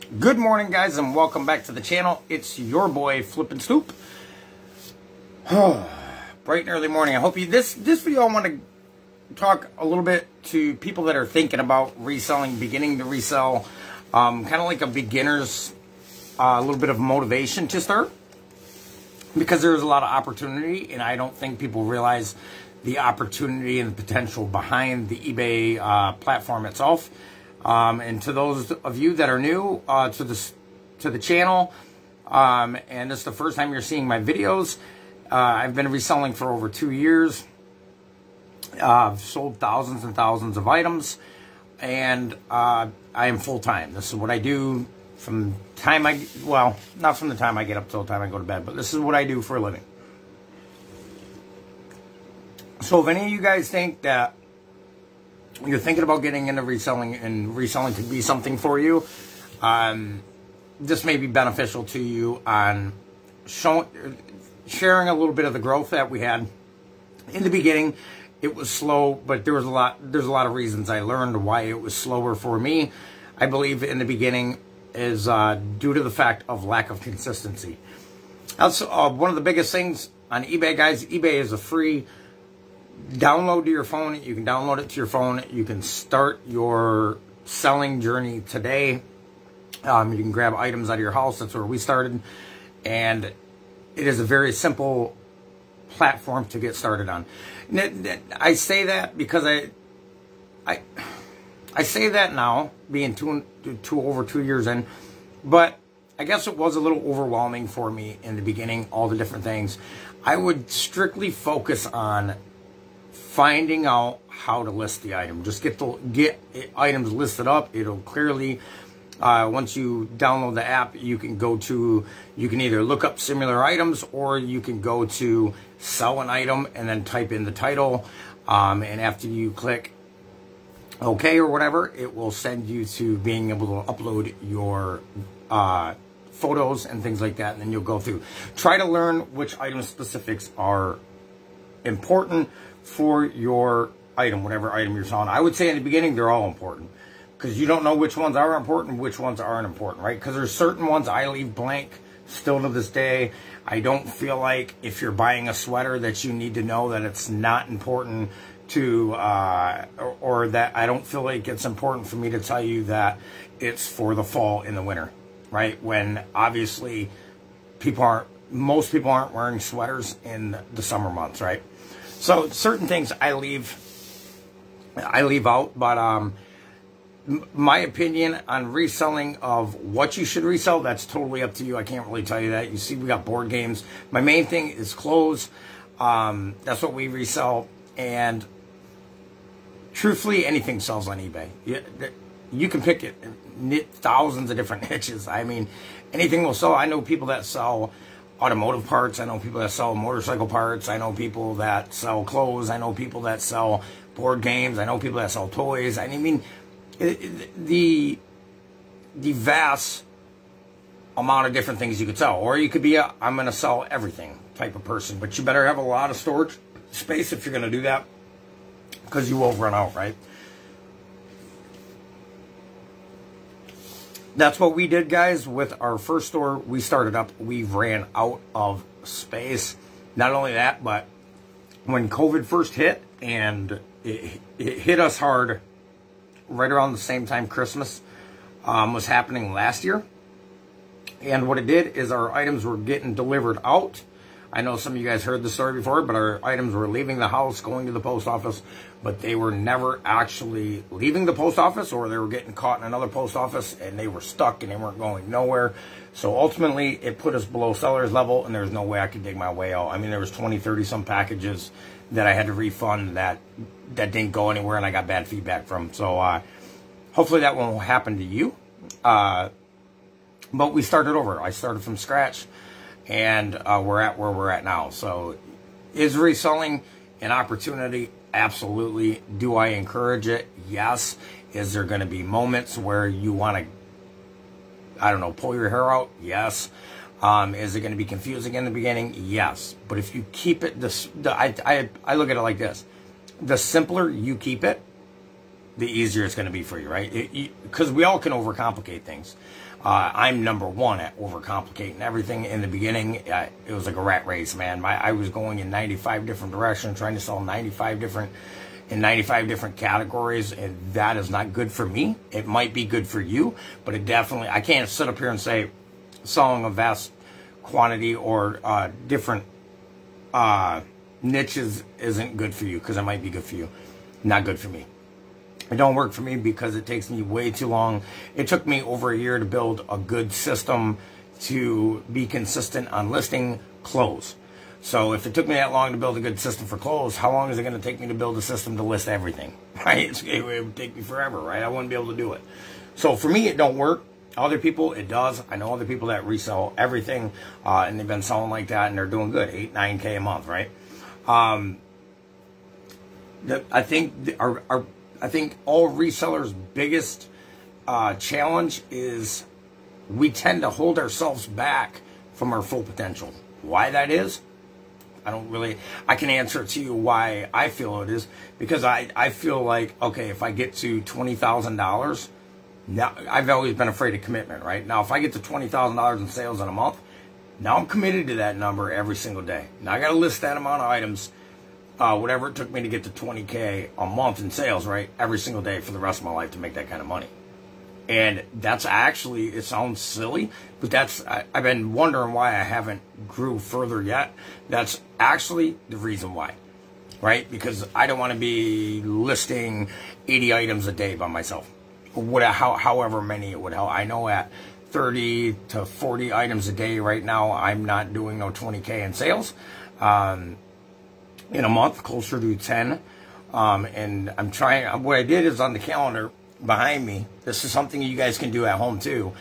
Good morning, guys, and welcome back to the channel. It's your boy Flippin' Stoop. Bright and early morning. I hope you this video I want to talk a little bit to people that are thinking about reselling, beginning to resell, kind of like a beginner's a little bit of motivation to start, because there's a lot of opportunity, and I don't think people realize the opportunity and the potential behind the eBay platform itself. And to those of you that are new to the channel, and this is the first time you're seeing my videos, I've been reselling for over 2 years. I've sold thousands and thousands of items, and I am full-time. This is what I do from time not from the time I get up till the time I go to bed, but this is what I do for a living. So if any of you guys think that you're thinking about getting into reselling and reselling could be something for you, this may be beneficial to you on sharing a little bit of the growth that we had in the beginning. It was slow, but there's a lot of reasons I learned why it was slower for me. I believe in the beginning is due to the fact of lack of consistency. That's one of the biggest things on eBay, guys. eBay is a free download to your phone. You can download it to your phone. You can start your selling journey today. You can grab items out of your house. That's where we started. And it is a very simple platform to get started on. I say that because I say that now, being over 2 years in, but I guess it was a little overwhelming for me in the beginning, all the different things. I would strictly focus on finding out how to list the item. Just get items listed up. It'll clearly, once you download the app, you can either look up similar items, or you can go to sell an item and then type in the title. And after you click OK or whatever, it will send you to being able to upload your photos and things like that. And then you'll go through. Try to learn which item specifics are important for your item, whatever item you're selling. I would say in the beginning, they're all important, because you don't know which ones are important, which ones aren't important, right? Because there's certain ones I leave blank still to this day. I don't feel like if you're buying a sweater that you need to know that it's not important to, or that I don't feel like it's important for me to tell you that it's for the fall and the winter, right? When obviously most people aren't wearing sweaters in the summer months, right? So certain things I leave out, but my opinion on reselling of what you should resell, that's totally up to you. I can't really tell you that. You see, we got board games. My main thing is clothes. That's what we resell, and truthfully, anything sells on eBay. You can pick thousands of different niches. I mean, anything will sell. I know people that sell automotive parts. I know people that sell motorcycle parts. I know people that sell clothes. I know people that sell board games. I know people that sell toys. I mean, the vast amount of different things you could sell. Or you could be a I'm going to sell everything type of person. But you better have a lot of storage space if you're going to do that, because you will run out, right? That's what we did, guys, with our first store we started up. We ran out of space. Not only that, but when COVID first hit, and it hit us hard right around the same time Christmas was happening last year. And what it did is our items were getting delivered out. I know some of you guys heard the story before, but our items were leaving the house, going to the post office, but they were never actually leaving the post office, or they were getting caught in another post office and they were stuck and they weren't going nowhere. So ultimately, it put us below seller's level, and there's no way I could dig my way out. I mean, there was 20, 30 some packages that I had to refund that didn't go anywhere, and I got bad feedback from. So hopefully that won't happen to you. But we started over. I started from scratch. And we're at where we're at now. So is reselling an opportunity? Absolutely. Do I encourage it? Yes. Is there going to be moments where you want to, I don't know, pull your hair out? Yes. Is it going to be confusing in the beginning? Yes. But if you keep it, I look at it like this. The simpler you keep it, the easier it's going to be for you, right? Because we all can overcomplicate things. I'm number one at overcomplicating everything. In the beginning, it was like a rat race, man. I was going in 95 different directions, trying to sell 95 different categories, and that is not good for me. It might be good for you, but it definitely, I can't sit up here and say selling a vast quantity or different niches isn't good for you, because it might be good for you. Not good for me. It don't work for me because it takes me way too long. It took me over a year to build a good system to be consistent on listing close. So if it took me that long to build a good system for close, how long is it going to take me to build a system to list everything? Right? It would take me forever, right? I wouldn't be able to do it. So for me, it don't work. Other people, it does. I know other people that resell everything, and they've been selling like that, and they're doing good, 8, 9K a month, right? I think all resellers' biggest challenge is we tend to hold ourselves back from our full potential. Why that is, I can answer it to you why I feel it is, because I feel like, okay, if I get to $20,000, now I've always been afraid of commitment, right? Now, if I get to $20,000 in sales in a month, now I'm committed to that number every single day. Now I got to list that amount of items, whatever it took me to get to 20K a month in sales, right? Every single day for the rest of my life to make that kind of money. And that's actually, it sounds silly, but I've been wondering why I haven't grew further yet. That's actually the reason why, right? Because I don't want to be listing 80 items a day by myself. However many it would help. I know at 30 to 40 items a day right now, I'm not doing no 20K in sales. In a month, closer to 10. And I'm trying, what I did is on the calendar behind me, this is something you guys can do at home too.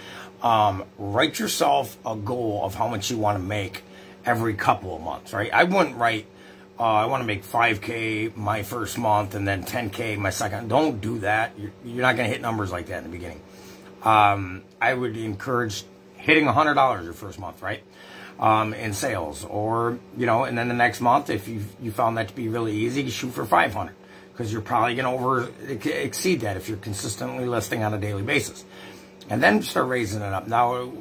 Write yourself a goal of how much you want to make every couple of months, right? I wouldn't write, I want to make 5K my first month and then 10K my second. Don't do that. You're not going to hit numbers like that in the beginning. I would encourage hitting $100 your first month, right? In sales, or, you know, and then the next month, if you found that to be really easy, shoot for 500, because you're probably going to exceed that if you're consistently listing on a daily basis, and then start raising it up. Now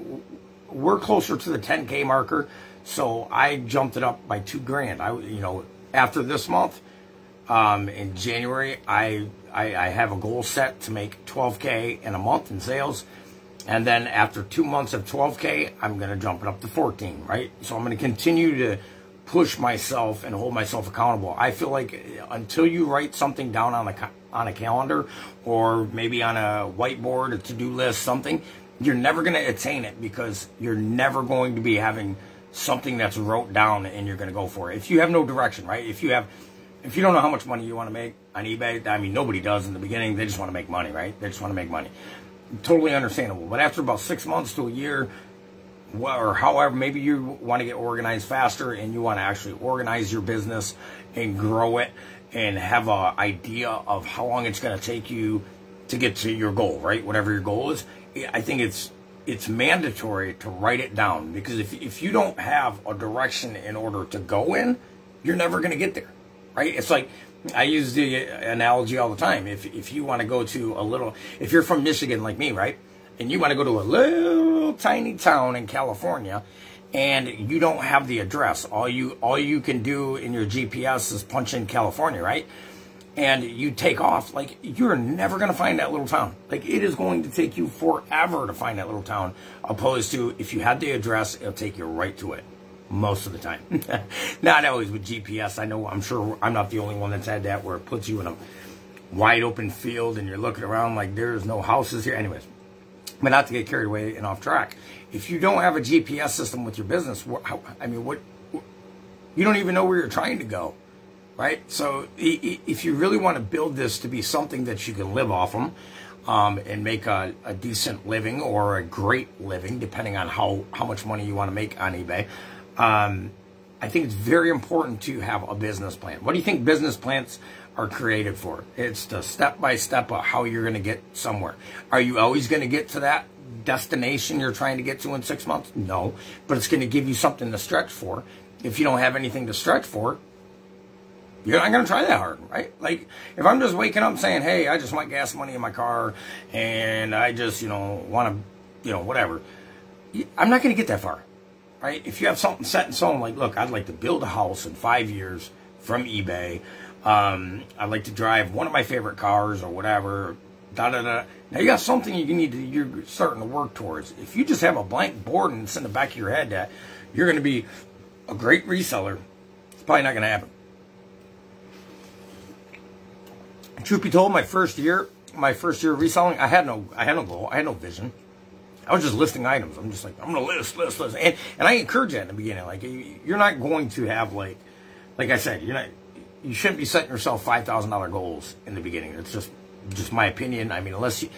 we're closer to the 10K marker, so I jumped it up by $2,000. After this month, in January, I have a goal set to make 12K in a month in sales. And then after 2 months of 12K, I'm going to jump it up to 14, right? So I'm going to continue to push myself and hold myself accountable. I feel like until you write something down on a calendar, or maybe on a whiteboard, a to-do list, something, you're never going to attain it, because you're never going to be having something that's wrote down and you're going to go for it. If you have no direction, right? If you don't know how much money you want to make on eBay, I mean, nobody does in the beginning. They just want to make money, right? They just want to make money. Totally understandable. But after about 6 months to a year, or however, maybe you want to get organized faster and you want to actually organize your business and grow it and have an idea of how long it's going to take you to get to your goal, right? Whatever your goal is. I think it's mandatory to write it down, because if you don't have a direction in order to go in, you're never going to get there, right? It's like, I use the analogy all the time. If you want to go to if you're from Michigan like me, right, and you want to go to a little tiny town in California, and you don't have the address, all you can do in your GPS is punch in California, right? And you take off, like, you're never going to find that little town. Like, it is going to take you forever to find that little town, opposed to if you had the address, it'll take you right to it. Most of the time. Not always with GPS. I'm sure I'm not the only one that's had that, where it puts you in a wide open field and you're looking around like there's no houses here. Anyways, but not to get carried away and off track. If you don't have a GPS system with your business, you don't even know where you're trying to go, right? So if you really want to build this to be something that you can live off of, and make a decent living, or a great living, depending on how much money you want to make on eBay, I think it's very important to have a business plan. What do you think business plans are created for? It's the step-by-step of how you're going to get somewhere. Are you always going to get to that destination you're trying to get to in 6 months? No, but it's going to give you something to stretch for. If you don't have anything to stretch for, You're not going to try that hard, right? Like, if I'm just waking up saying, hey, I just want gas money in my car, and I just, want to, whatever, I'm not going to get that far, right? If you have something set in stone, like, look, I'd like to build a house in 5 years from eBay. I'd like to drive one of my favorite cars or whatever, Now you got something you're starting to work towards. If you just have a blank board and it's in the back of your head that you're going to be a great reseller, it's probably not going to happen. Truth be told, my first year reselling, I had no goal, I had no vision. I was just listing items. I'm just like, I'm gonna list, and I encourage that in the beginning. Like, you're not going to have like I said, you shouldn't be setting yourself $5,000 goals in the beginning. It's just my opinion. I mean, unless you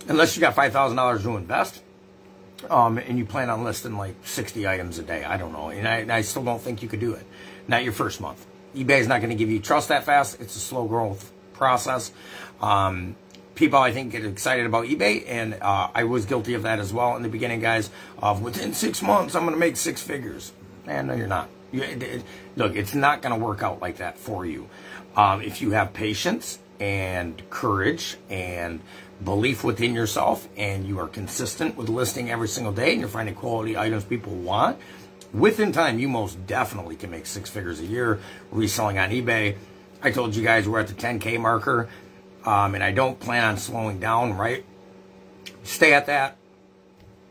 got $5,000 to invest, and you plan on listing like 60 items a day, I don't know, and I still don't think you could do it. Not your first month. eBay is not going to give you trust that fast. It's a slow growth process. People, I think, get excited about eBay, and I was guilty of that as well in the beginning, guys. Within 6 months, I'm going to make 6 figures. And no, you're not. Look, it's not going to work out like that for you. If you have patience and courage and belief within yourself, and you are consistent with listing every single day, and you're finding quality items people want, within time, you most definitely can make 6 figures a year reselling on eBay. I told you guys we're at the 10K marker, and I don't plan on slowing down, right? Stay at that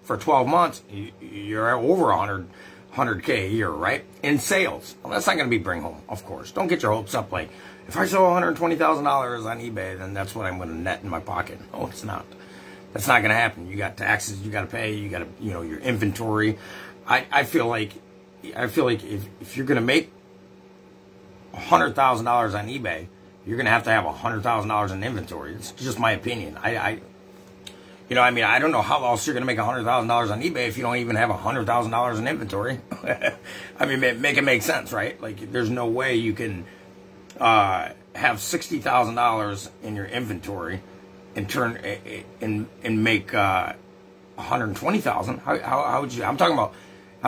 for 12 months, you're over 100K a year, right? In sales. Well, that's not going to be bring home, of course. Don't get your hopes up like, if I sell $120,000 on eBay, then that's what I'm going to net in my pocket. No, it's not. That's not going to happen. You got taxes you got to pay. You got to, your inventory. I feel like if you're going to make $100,000 on eBay, you're going to have $100,000 in inventory. It's just my opinion. I don't know how else you're going to make $100,000 on eBay if you don't even have $100,000 in inventory. I mean, make it make sense, right? Like, there's no way you can have $60,000 in your inventory and turn and make $120,000. How would you? I'm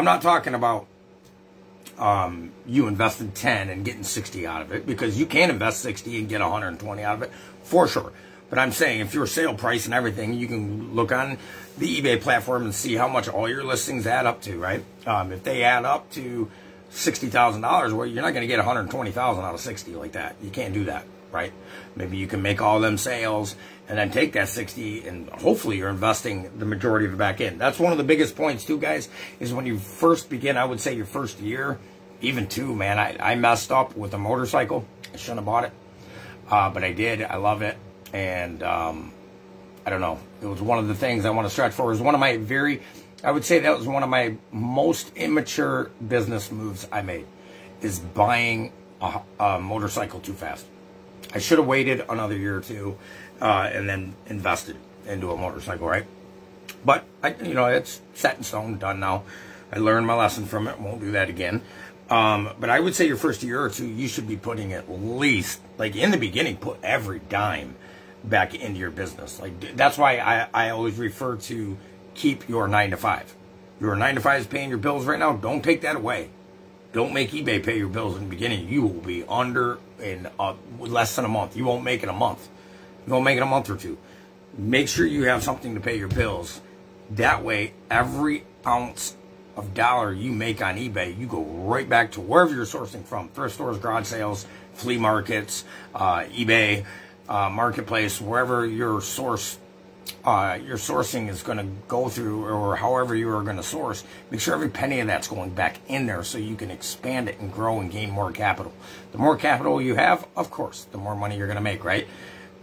not talking about you invested 10 and getting 60 out of it, because you can invest 60 and get 120 out of it for sure. But I'm saying, if your sale price and everything, you can look on the eBay platform and see how much all your listings add up to, right? If they add up to $60,000, well, you're not going to get 120,000 out of 60 like that. You can't do that, right? Maybe you can make all them sales and then take that 60, and hopefully you're investing the majority of it back in. That's one of the biggest points too, guys, is when you first begin. I would say your first year, even 2, man. I messed up with a motorcycle. I shouldn't have bought it, but I did. I love it. And I don't know. It was one of the things I want to stretch for. It was one of my I would say that was one of my most immature business moves I made, is buying a motorcycle too fast. I should have waited another year or 2 and then invested into a motorcycle, right? But it's set in stone, done now. I learned my lesson from it. Won't do that again. But I would say your first year or 2, you should be putting at least, like in the beginning, put every dime back into your business. Like, that's why I always refer to keep your 9 to 5. Your 9 to 5 is paying your bills right now. Don't take that away. Don't make eBay pay your bills in the beginning. You will be under in less than a month. You won't make it a month. You won't make it a month or 2. Make sure you have something to pay your bills. That way, every ounce of dollar you make on eBay, you go right back to wherever you're sourcing from. Thrift stores, garage sales, flea markets, eBay, marketplace, wherever your sourcing is going to go through, or however you are going to source. Make sure every penny of that's going back in there so you can expand it and grow and gain more capital. The more capital you have, of course, the more money you're going to make, right?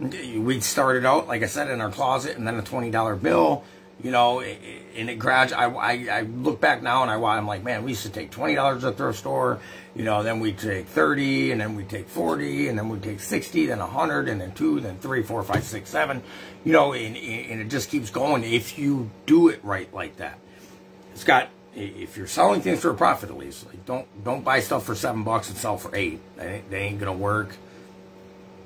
We started out, like I said, in our closet, and then a $20 bill. In a garage, I look back now and I'm like, man, we used to take $20 at the thrift store, then we take 30, and then we take 40, and then we take 60, then 100, and then 2, then 3, 4, 5, 6, 7, and it just keeps going if you do it right like that. If you're selling things for a profit, at least, like, don't buy stuff for $7 and sell for 8. They ain't gonna work.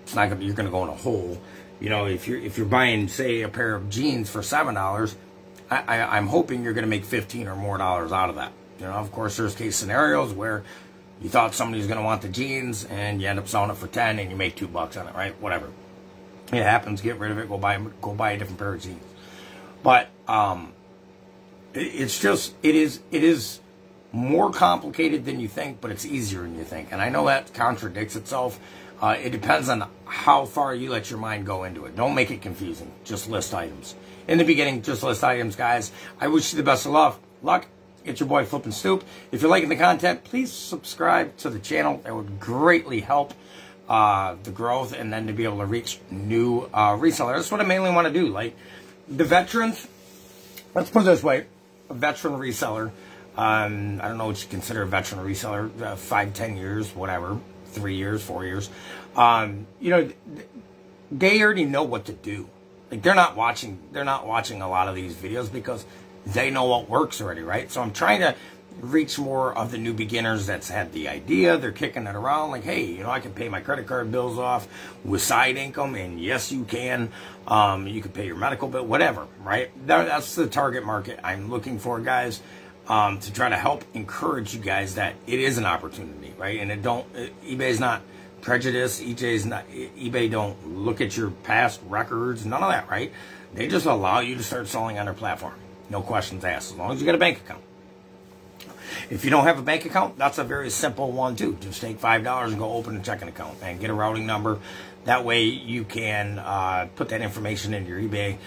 It's not gonna. You're gonna go in a hole. If you're buying, say, a pair of jeans for $7, I'm hoping you're going to make $15 or more out of that. Of course, there's case scenarios where You thought somebody was going to want the jeans, and you end up selling it for 10, and you make $2 on it, right? Whatever. It happens. Get rid of it. Go buy a different pair of jeans. But it's just, it is more complicated than you think, but it's easier than you think. And I know that contradicts itself. It depends on how far you let your mind go into it. Don't make it confusing. Just list items. In the beginning, just list items, guys. I wish you the best of luck. It's your boy, Flip and Stoop. If you're liking the content, please subscribe to the channel. That would greatly help the growth, and then to be able to reach new resellers. That's what I mainly want to do. Like the veterans, let's put it this way, a veteran reseller. I don't know what you consider a veteran reseller, 5, 10 years, whatever, 3 years, 4 years. You know, they already know what to do. Like they're not watching a lot of these videos because they know what works already, right? So I'm trying to reach more of the new beginners that's had the idea, they're kicking it around like, hey, you know, I can pay my credit card bills off with side income, and yes, you can. You can pay your medical bill, whatever, right? That's the target market I'm looking for, guys. To try to help encourage you guys that it is an opportunity, right? And eBay's not prejudice. eBay don't look at your past records, none of that, right? They just allow you to start selling on their platform. No questions asked, as long as you got a bank account. If you don't have a bank account, that's a very simple one too. Just take $5 and go open a checking account and get a routing number. That way you can put that information into your eBay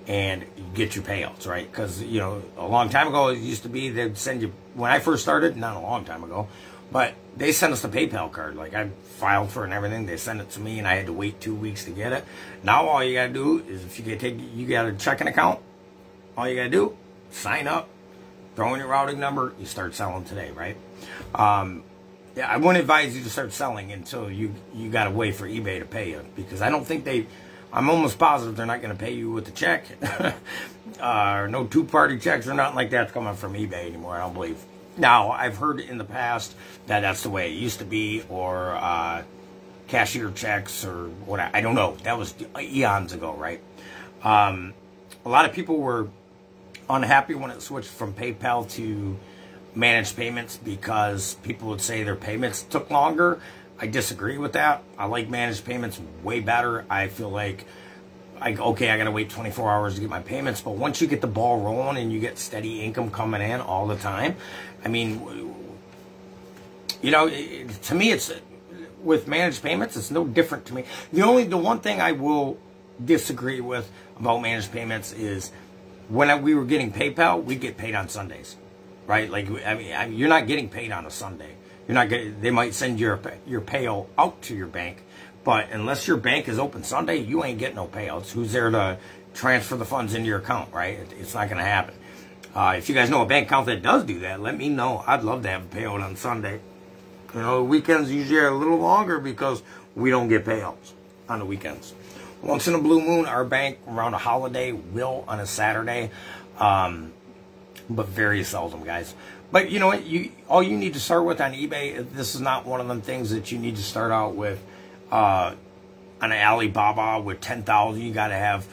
and get your payouts, right? Because, you know, a long time ago, it used to be they'd send you, when I first started, not a long time ago, but they sent us the PayPal card. Like, I filed for it and everything. They sent it to me, and I had to wait 2 weeks to get it. Now, all you got to do is, if you got a checking account, all you got to do, sign up, throw in your routing number, you start selling today, right? Yeah, I wouldn't advise you to start selling until you got a way for eBay to pay you, because I don't think I'm almost positive they're not going to pay you with a check. No two-party checks or nothing like that's coming from eBay anymore, I don't believe. Now, I've heard in the past that that's the way it used to be, or cashier checks or what. I don't know. That was eons ago, right? A lot of people were unhappy when it switched from PayPal to managed payments because people would say their payments took longer. I disagree with that. I like managed payments way better. I feel like, okay, I got to wait 24 hours to get my payments. But once you get the ball rolling and you get steady income coming in all the time, I mean, you know, to me, it's with managed payments, it's no different to me. The one thing I will disagree with about managed payments is when we were getting PayPal, we get paid on Sundays, right? Like, I mean, you're not getting paid on a Sunday. You're not getting, they might send your payout out to your bank, but unless your bank is open Sunday, you ain't getting no payouts. Who's there to transfer the funds into your account, right? It's not going to happen. If you guys know a bank account that does do that, let me know. I'd love to have a payout on Sunday. You know, weekends usually are a little longer because we don't get payouts on the weekends. Once in a blue moon, our bank around a holiday will on a Saturday, but very seldom, guys. But you know what? All you need to start with on eBay, this is not one of them things that you need to start out with on an Alibaba with $10,000. You got to have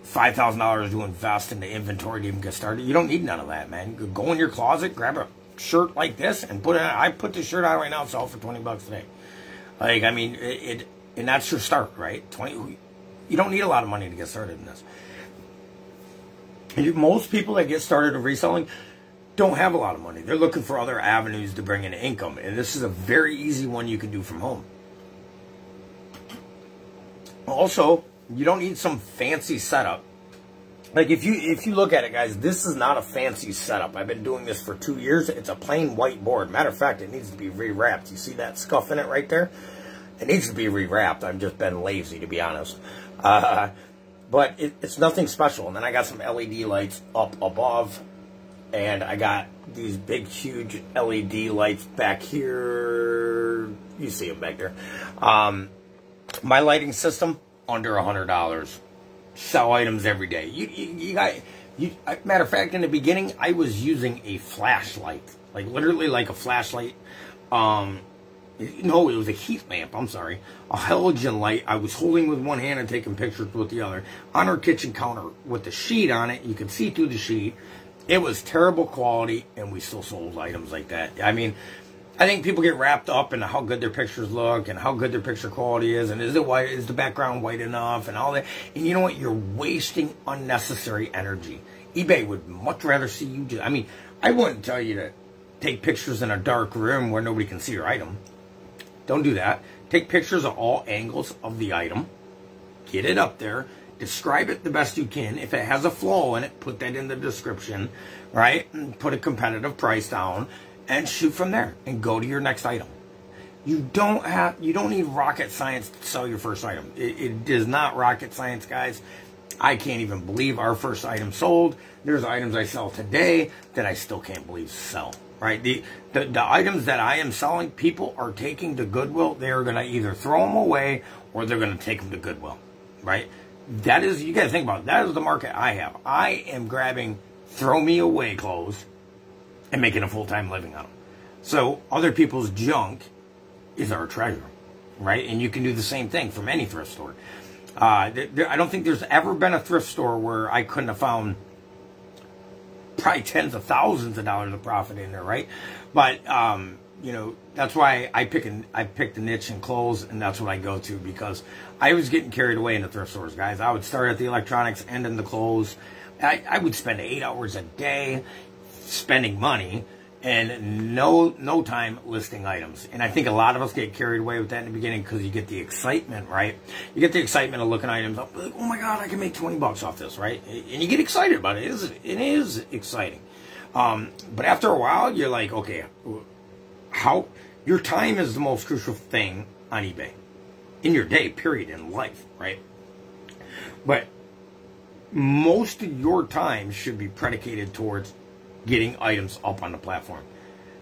$5,000 to invest in the inventory to even get started. You don't need none of that, man. Go in your closet, grab a shirt like this, and put it on. I put this shirt on right now, sell for $20 today. Like, I mean, and that's your start, right? You don't need a lot of money to get started in this. Most people that get started in reselling don't have a lot of money. They're looking for other avenues to bring in income, and this is a very easy one you can do from home. Also, you don't need some fancy setup. Like, if you look at it, guys, this is not a fancy setup. I've been doing this for 2 years. It's a plain white board. Matter of fact, it needs to be rewrapped. You see that scuff in it right there? It needs to be rewrapped. I've just been lazy, to be honest. But it's nothing special. And then I got some LED lights up above. And I got these big, huge LED lights back here. You see them back there. My lighting system, under $100. Sell items every day. Matter of fact, in the beginning, I was using a flashlight. Like, literally like a flashlight. No, it was a heat lamp. I'm sorry. A halogen light. I was holding with one hand and taking pictures with the other. On our kitchen counter with the sheet on it. You could see through the sheet. It was terrible quality, and we still sold items like that. I mean, I think people get wrapped up in how good their pictures look and how good their picture quality is, and is the background white enough and all that. And you know what? You're wasting unnecessary energy. eBay would much rather see you do. I mean, I wouldn't tell you to take pictures in a dark room where nobody can see your item. Don't do that. Take pictures of all angles of the item. Get it up there. Describe it the best you can. If it has a flaw in it, put that in the description, right? And put a competitive price down and shoot from there and go to your next item. You don't need rocket science to sell your first item. It is not rocket science, guys. I can't even believe our first item sold. There's items I sell today that I still can't believe sell, right? The items that I am selling, people are taking to Goodwill. They are going to either throw them away or they're going to take them to Goodwill, right? That is, you got to think about it. That is the market I have. I am grabbing throw me away clothes and making a full-time living on them. So other people's junk is our treasure, right? And you can do the same thing from any thrift store. I don't think there's ever been a thrift store where I couldn't have found probably tens of thousands of dollars of profit in there, right? But you know, that's why I picked a niche in clothes, and that's what I go to, because I was getting carried away in the thrift stores, guys. I would start at the electronics, end in the clothes. I would spend 8 hours a day spending money and no time listing items. And I think a lot of us get carried away with that in the beginning because you get the excitement, right? You get the excitement of looking items up, like, oh my God, I can make 20 bucks off this, right? And you get excited about it. It is exciting. But after a while, you're like, okay, your time is the most crucial thing on eBay in your day, period, in life, right? But most of your time should be predicated towards getting items up on the platform.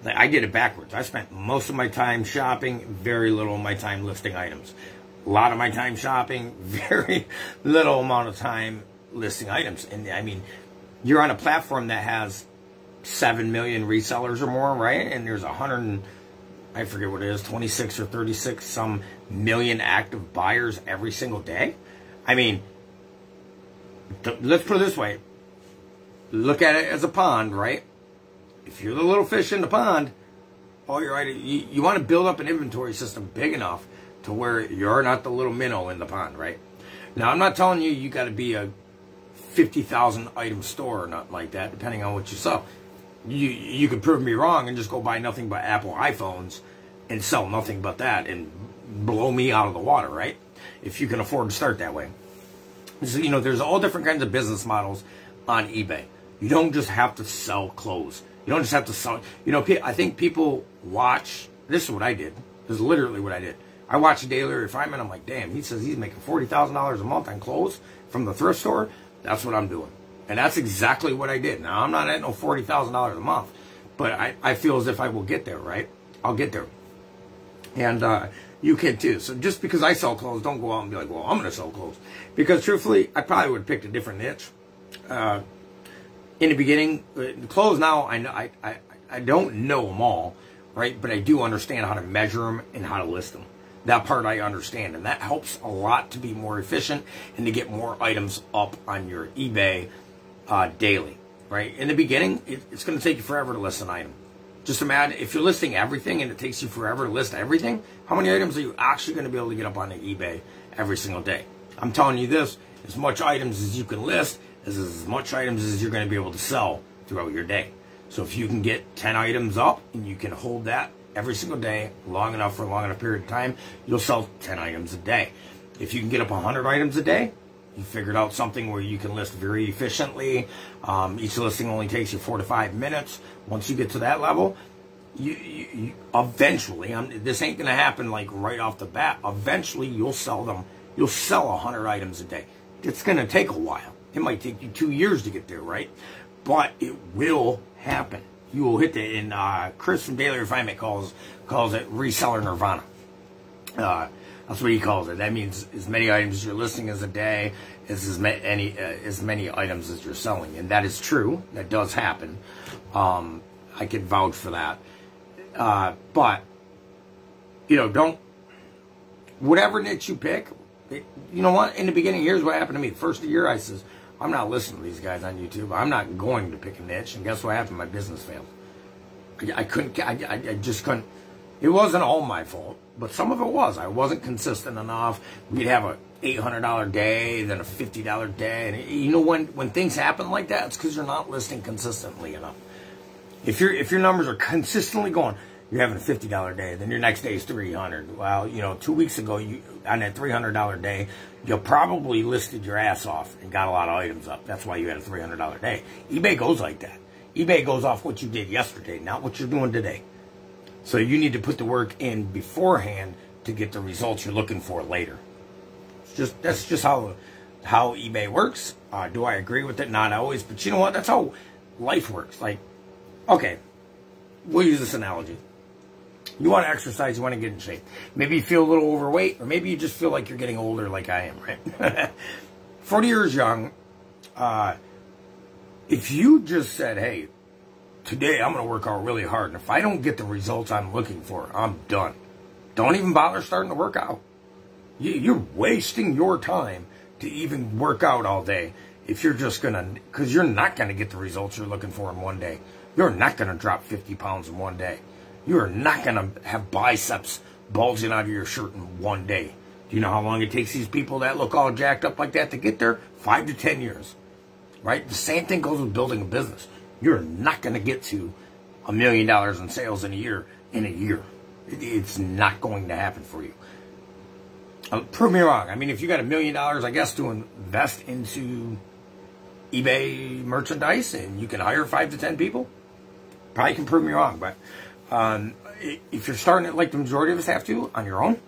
I did it backwards. I spent most of my time shopping, very little of my time listing items. A lot of my time shopping, very little amount of time listing items. And I mean, you're on a platform that has 7 million resellers or more, right? And there's I forget what it is, 26 or 36 some million active buyers every single day. I mean, let's put it this way. Look at it as a pond, right? If you're the little fish in the pond, all your items, you want to build up an inventory system big enough to where you're not the little minnow in the pond, right? Now, I'm not telling you got to be a 50,000 item store or nothing like that, depending on what you sell. You could prove me wrong and just go buy nothing but Apple iPhones and sell nothing but that and blow me out of the water, right? If you can afford to start that way. So, you know, there's all different kinds of business models on eBay. You don't just have to sell clothes. You don't just have to sell. You know, I think people watch. This is what I did. This is literally what I did. I watched Daily Refinement. I'm like, damn, he says he's making $40,000 a month on clothes from the thrift store. That's what I'm doing. And that's exactly what I did. Now, I'm not at no $40,000 a month, but I feel as if I will get there, right? I'll get there. And you can too. So just because I sell clothes, don't go out and be like, well, I'm going to sell clothes. Because truthfully, I probably would have picked a different niche. In the beginning, the clothes now, I don't know them all, right? But I do understand how to measure them and how to list them. That part I understand, and that helps a lot to be more efficient and to get more items up on your eBay daily, right? In the beginning, it's going to take you forever to list an item. Just imagine if you're listing everything and it takes you forever to list everything, how many items are you actually going to be able to get up on the eBay every single day? I'm telling you this, as much items as you can list is as much items as you're going to be able to sell throughout your day. So if you can get 10 items up and you can hold that every single day long enough for a long enough period of time, you'll sell 10 items a day. If you can get up 100 items a day, you figured out something where you can list very efficiently. Each listing only takes you 4 to 5 minutes. Once you get to that level, you eventually, this ain't going to happen like right off the bat. Eventually, you'll sell them. You'll sell 100 items a day. It's going to take a while. It might take you 2 years to get there, right? But it will happen. You will hit it. And Chris from Daily Refinement calls it reseller nirvana. That's what he calls it. That means as many items as you're listing as a day is as many items as you're selling. And that is true. That does happen. I can vouch for that. But, you know, whatever niche you pick, you know what? In the beginning, here's what happened to me. The first year, I says, I'm not listening to these guys on YouTube. I'm not going to pick a niche. And guess what happened? My business failed. I just couldn't. It wasn't all my fault, but some of it was. I wasn't consistent enough. We'd have a $800 day, then a $50 day. And you know, when things happen like that, it's because you're not listing consistently enough. If your numbers are consistently going, you're having a $50 day, then your next day is $300. Well, you know, 2 weeks ago, on that $300 day, you probably listed your ass off and got a lot of items up. That's why you had a $300 day. eBay goes like that. eBay goes off what you did yesterday, not what you're doing today. So you need to put the work in beforehand to get the results you're looking for later. That's just how eBay works. Do I agree with it? Not always, but you know what? That's how life works. Like, okay, we'll use this analogy. You want to exercise, you want to get in shape. Maybe you feel a little overweight, or maybe you just feel like you're getting older like I am, right? 40 years young, if you just said, hey, today I'm going to work out really hard, and if I don't get the results I'm looking for, I'm done. Don't even bother starting to work out. You're wasting your time to even work out all day if you're just going to, because you're not going to get the results you're looking for in one day. You're not going to drop 50 pounds in one day. You are not going to have biceps bulging out of your shirt in one day. Do you know how long it takes these people that look all jacked up like that to get there? 5 to 10 years. Right? The same thing goes with building a business. You're not going to get to $1 million in sales in a year. It's not going to happen for you. Prove me wrong. I mean, if you got $1 million, I guess, to invest into eBay merchandise and you can hire 5 to 10 people, probably can prove me wrong. But if you're starting it like the majority of us have to on your own,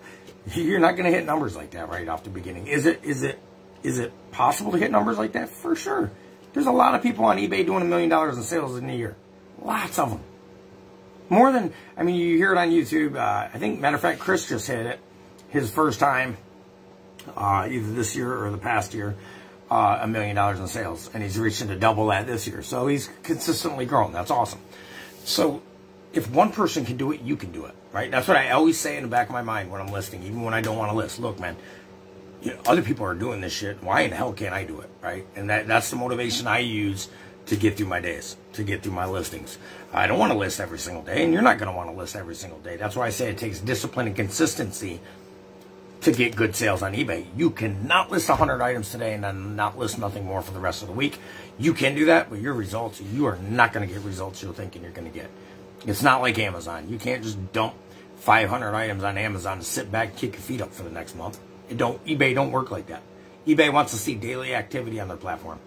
you're not going to hit numbers like that right off the beginning. Is it possible to hit numbers like that? For sure. There's a lot of people on eBay doing $1 million in sales in a year. Lots of them. More than, I mean, you hear it on YouTube. I think, matter of fact, Chris just hit it his first time, either this year or the past year, $1 million in sales. And he's reaching to double that this year. So he's consistently growing. That's awesome. So if one person can do it, you can do it, right? That's what I always say in the back of my mind when I'm listing, even when I don't want to list. Look, man, you know, other people are doing this shit. Why in the hell can't I do it, right? And that's the motivation I use to get through my days, to get through my listings. I don't want to list every single day, and you're not going to want to list every single day. That's why I say it takes discipline and consistency to get good sales on eBay. You cannot list 100 items today and then not list nothing more for the rest of the week. You can do that, but your results, you are not going to get results you're thinking you're going to get. It's not like Amazon. You can't just dump 500 items on Amazon and sit back and kick your feet up for the next month. eBay don't work like that. eBay wants to see daily activity on their platform.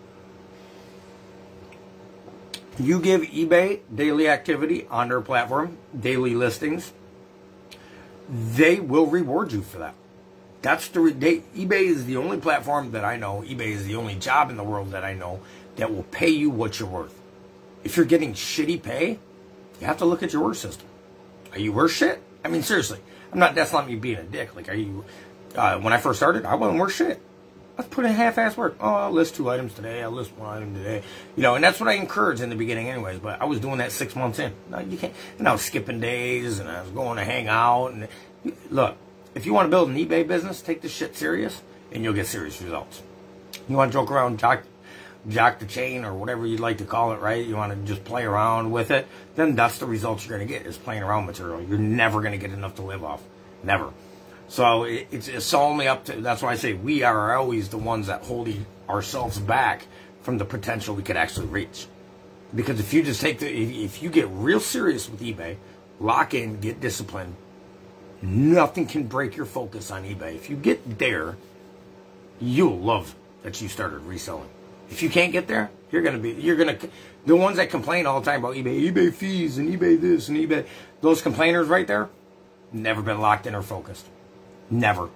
You give eBay daily activity on their platform, daily listings, they will reward you for that. eBay is the only platform that I know, eBay is the only job in the world that I know that will pay you what you're worth. If you're getting shitty pay, you have to look at your work system. Are you worth shit? I mean, seriously, that's not me being a dick. Like, are you, when I first started, I wasn't worth shit. Let's put in half-ass work. Oh, I'll list 2 items today. I'll list 1 item today. You know, and that's what I encouraged in the beginning anyways, but I was doing that 6 months in. No, you can't. And I was skipping days, and I was going to hang out. And look, if you want to build an eBay business, take this shit serious, and you'll get serious results. You want to joke around, jock the chain, or whatever you'd like to call it, right? You want to just play around with it, then that's the results you're going to get, is playing around material. You're never going to get enough to live off. Never. So it's only up to, that's why I say we are always the ones that hold ourselves back from the potential we could actually reach. Because if you just if you get real serious with eBay, lock in, get disciplined, nothing can break your focus on eBay. If you get there, you'll love that you started reselling. If you can't get there, the ones that complain all the time about eBay fees and eBay this and eBay, those complainers right there, never been locked in or focused. Never.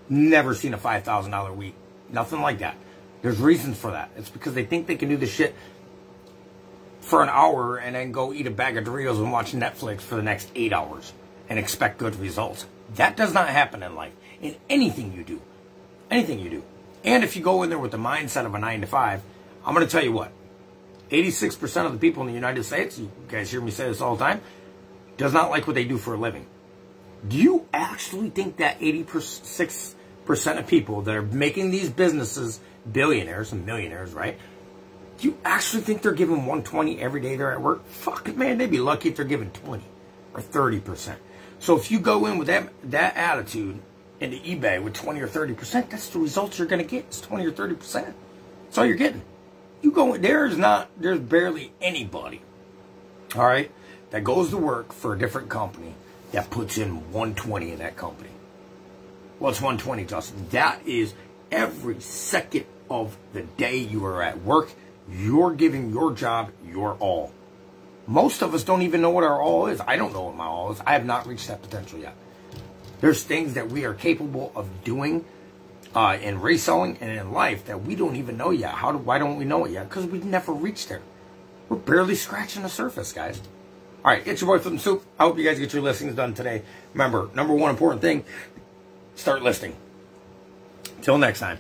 Never seen a $5,000 week. Nothing like that. There's reasons for that. It's because they think they can do this shit for an hour and then go eat a bag of Doritos and watch Netflix for the next 8 hours and expect good results. That does not happen in life. In anything you do. Anything you do. And if you go in there with the mindset of a 9 to 5, I'm going to tell you what. 86% of the people in the United States, you guys hear me say this all the time, does not like what they do for a living. Do you actually think that 86% of people that are making these businesses billionaires and millionaires, right? Do you actually think they're giving 120 every day they're at work? Fuck it, man. They'd be lucky if they're giving 20 or 30%. So if you go in with that attitude into eBay with 20 or 30%, that's the results you're going to get. It's 20 or 30%. That's all you're getting. You go in, there's barely anybody, all right, that goes to work for a different company that puts in 120 in that company. What's 120, Justin? That is every second of the day you are at work, you're giving your job your all. Most of us don't even know what our all is. I don't know what my all is. I have not reached that potential yet. There's things that we are capable of doing in reselling and in life that we don't even know yet. Why don't we know it yet? Because we've never reached there. We're barely scratching the surface, guys. All right, it's your boy Flippin' Soup. I hope you guys get your listings done today. Remember, number one important thing, start listing. Till next time.